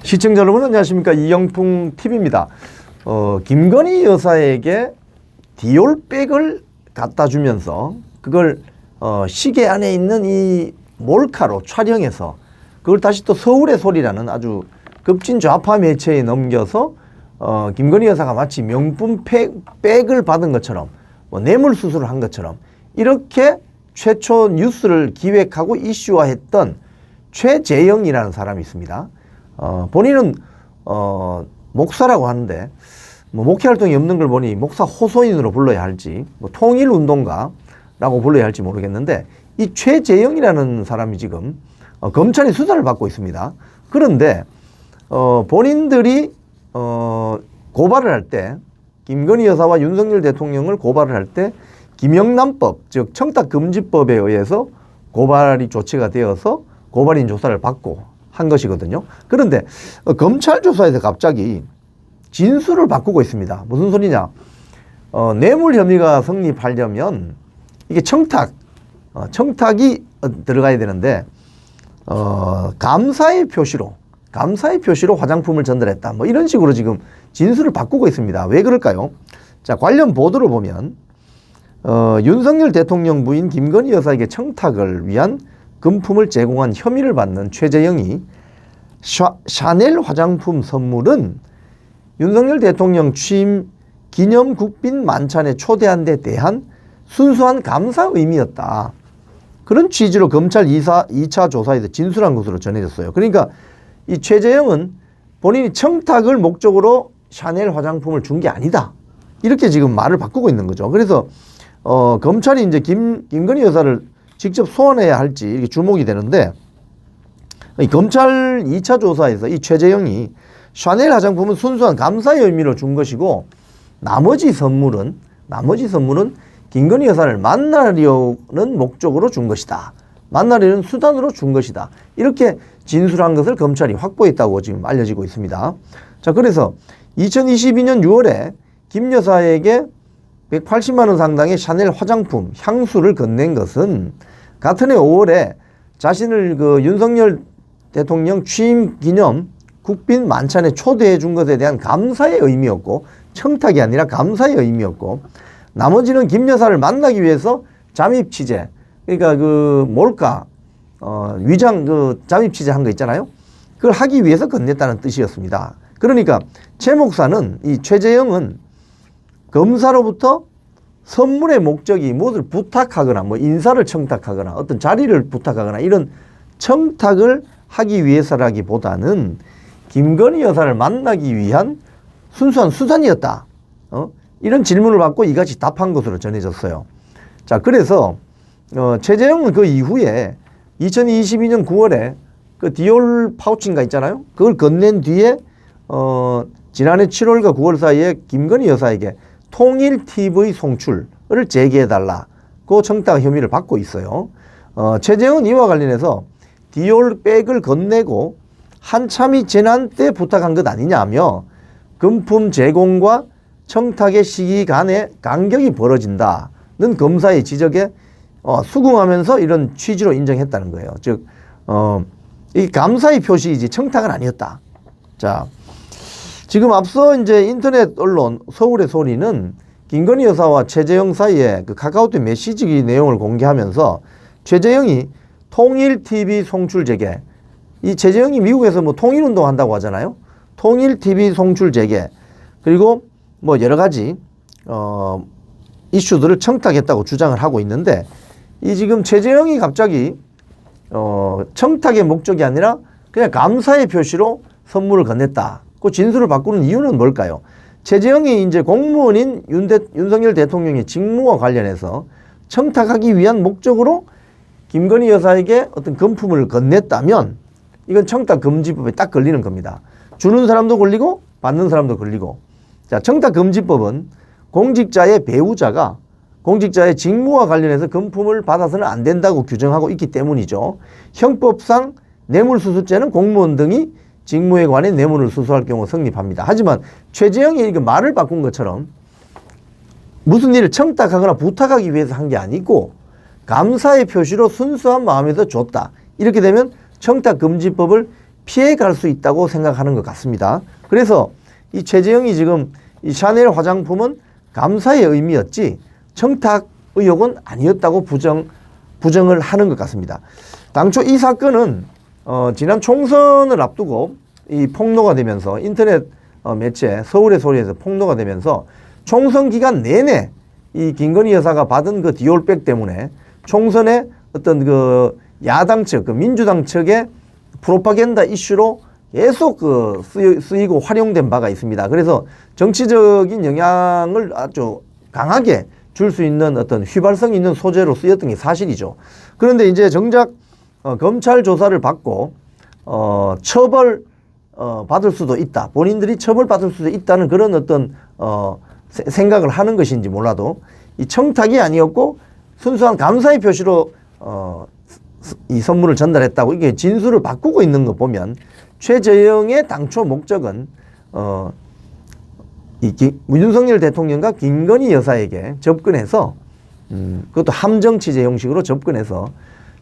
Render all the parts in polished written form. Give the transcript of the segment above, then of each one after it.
시청자 여러분 안녕하십니까. 이영풍 TV입니다. 김건희 여사에게 디올백을 갖다 주면서 그걸 시계 안에 있는 이 몰카로 촬영해서 그걸 다시 또 서울의 소리라는 아주 급진 좌파 매체에 넘겨서 김건희 여사가 마치 명품 백을 받은 것처럼 뭐 뇌물수술을 한 것처럼 이렇게 최초 뉴스를 기획하고 이슈화했던 최재영이라는 사람이 있습니다. 본인은 목사라고 하는데 뭐 목회 활동이 없는 걸 보니 목사 호소인으로 불러야 할지 뭐 통일운동가라고 불러야 할지 모르겠는데 이 최재영이라는 사람이 지금 검찰이 수사를 받고 있습니다. 그런데 본인들이 고발을 할 때 김건희 여사와 윤석열 대통령을 고발을 할 때 김영란법 즉 청탁금지법에 의해서 고발이 조치가 되어서 고발인 조사를 받고 한 것이거든요. 그런데 검찰 조사에서 갑자기 진술을 바꾸고 있습니다. 무슨 소리냐? 뇌물 혐의가 성립하려면 이게 청탁이 들어가야 되는데 감사의 표시로 화장품을 전달했다. 뭐 이런 식으로 지금 진술을 바꾸고 있습니다. 왜 그럴까요? 자, 관련 보도를 보면 윤석열 대통령 부인 김건희 여사에게 청탁을 위한 금품을 제공한 혐의를 받는 최재영이 샤넬 화장품 선물은 윤석열 대통령 취임 기념 국빈 만찬에 초대한 데 대한 순수한 감사 의미였다. 그런 취지로 검찰 2차 조사에서 진술한 것으로 전해졌어요. 그러니까 이 최재영은 본인이 청탁을 목적으로 샤넬 화장품을 준 게 아니다. 이렇게 지금 말을 바꾸고 있는 거죠. 그래서 검찰이 이제 김건희 여사를 직접 소환해야 할지 이렇게 주목이 되는데 이 검찰 2차 조사에서 이 최재영이 샤넬 화장품은 순수한 감사의 의미로 준 것이고 나머지 선물은 김건희 여사를 만나려는 목적으로 준 것이다. 만나려는 수단으로 준 것이다. 이렇게 진술한 것을 검찰이 확보했다고 지금 알려지고 있습니다. 자, 그래서 2022년 6월에 김 여사에게 180만 원 상당의 샤넬 화장품, 향수를 건넨 것은 같은 해 5월에 자신을 윤석열 대통령 취임 기념 국빈 만찬에 초대해 준 것에 대한 감사의 의미였고 청탁이 아니라 감사의 의미였고 나머지는 김 여사를 만나기 위해서 잠입 취재 그러니까 몰카 위장 잠입 취재 한 거 있잖아요. 그걸 하기 위해서 건넸다는 뜻이었습니다. 그러니까 최 목사는 이 최재영은 검사로부터 선물의 목적이 무엇을 부탁하거나 뭐 인사를 청탁하거나 어떤 자리를 부탁하거나 이런 청탁을 하기 위해서라기보다는 김건희 여사를 만나기 위한 순수한 수단이었다. 이런 질문을 받고 이같이 답한 것으로 전해졌어요. 자, 그래서 최재영은 그 이후에 2022년 9월에 그 디올 파우치인가 있잖아요. 그걸 건넨 뒤에 지난해 7월과 9월 사이에 김건희 여사에게 통일TV 송출을 제기해달라고 청탁 혐의를 받고 있어요. 최재형은 이와 관련해서 디올백을 건네고 한참이 지난 때 부탁한 것 아니냐며 금품 제공과 청탁의 시기 간에 간격이 벌어진다는 검사의 지적에 수긍하면서 이런 취지로 인정했다는 거예요. 즉, 이 감사의 표시이지 청탁은 아니었다. 자, 지금 앞서 이제 인터넷 언론 서울의 소리는 김건희 여사와 최재영 사이에 그 카카오톡 메시지 내용을 공개하면서 최재영이 통일TV 송출 재개, 이 최재영이 미국에서 뭐 통일운동 한다고 하잖아요. 통일TV 송출 재개, 그리고 뭐 여러 가지 이슈들을 청탁했다고 주장을 하고 있는데 이 지금 최재영이 갑자기 청탁의 목적이 아니라 그냥 감사의 표시로 선물을 건넸다. 그 진술을 바꾸는 이유는 뭘까요? 최재형이 이제 공무원인 윤석열 대통령의 직무와 관련해서 청탁하기 위한 목적으로 김건희 여사에게 어떤 금품을 건넸다면 이건 청탁금지법에 딱 걸리는 겁니다. 주는 사람도 걸리고 받는 사람도 걸리고. 자, 청탁금지법은 공직자의 배우자가 공직자의 직무와 관련해서 금품을 받아서는 안 된다고 규정하고 있기 때문이죠. 형법상 뇌물수수죄는 공무원 등이 직무에 관해 뇌물을 수수할 경우 성립합니다. 하지만 최재형이 이렇게 말을 바꾼 것처럼 무슨 일을 청탁하거나 부탁하기 위해서 한 게 아니고 감사의 표시로 순수한 마음에서 줬다. 이렇게 되면 청탁금지법을 피해갈 수 있다고 생각하는 것 같습니다. 그래서 이 최재형이 지금 이 샤넬 화장품은 감사의 의미였지 청탁 의혹은 아니었다고 부정을 하는 것 같습니다. 당초 이 사건은 지난 총선을 앞두고 이 폭로가 되면서 인터넷 매체 서울의 소리에서 폭로가 되면서 총선 기간 내내 이 김건희 여사가 받은 그 디올백 때문에 총선에 어떤 그 야당 측, 그 민주당 측의 프로파간다 이슈로 계속 그 쓰이고 활용된 바가 있습니다. 그래서 정치적인 영향을 아주 강하게 줄 수 있는 어떤 휘발성 있는 소재로 쓰였던 게 사실이죠. 그런데 이제 정작 검찰 조사를 받고 처벌 받을 수도 있다. 본인들이 처벌받을 수도 있다는 그런 어떤 생각을 하는 것인지 몰라도 이 청탁이 아니었고 순수한 감사의 표시로 이 선물을 전달했다고 이게 진술을 바꾸고 있는 거 보면 최재형의 당초 목적은 윤석열 대통령과 김건희 여사에게 접근해서 그것도 함정 취재 형식으로 접근해서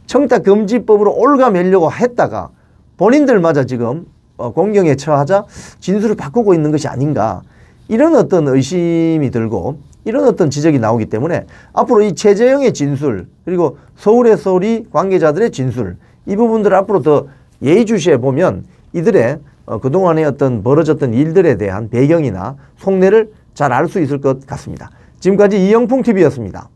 청탁금지법으로 올가매려고 했다가 본인들마저 지금 공경에 처하자 진술을 바꾸고 있는 것이 아닌가 이런 어떤 의심이 들고 이런 어떤 지적이 나오기 때문에 앞으로 이 최재형의 진술 그리고 서울의 소리 관계자들의 진술 이 부분들을 앞으로 더 예의주시해 보면 이들의 그동안의 어떤 벌어졌던 일들에 대한 배경이나 속내를 잘 알 수 있을 것 같습니다. 지금까지 이영풍TV였습니다.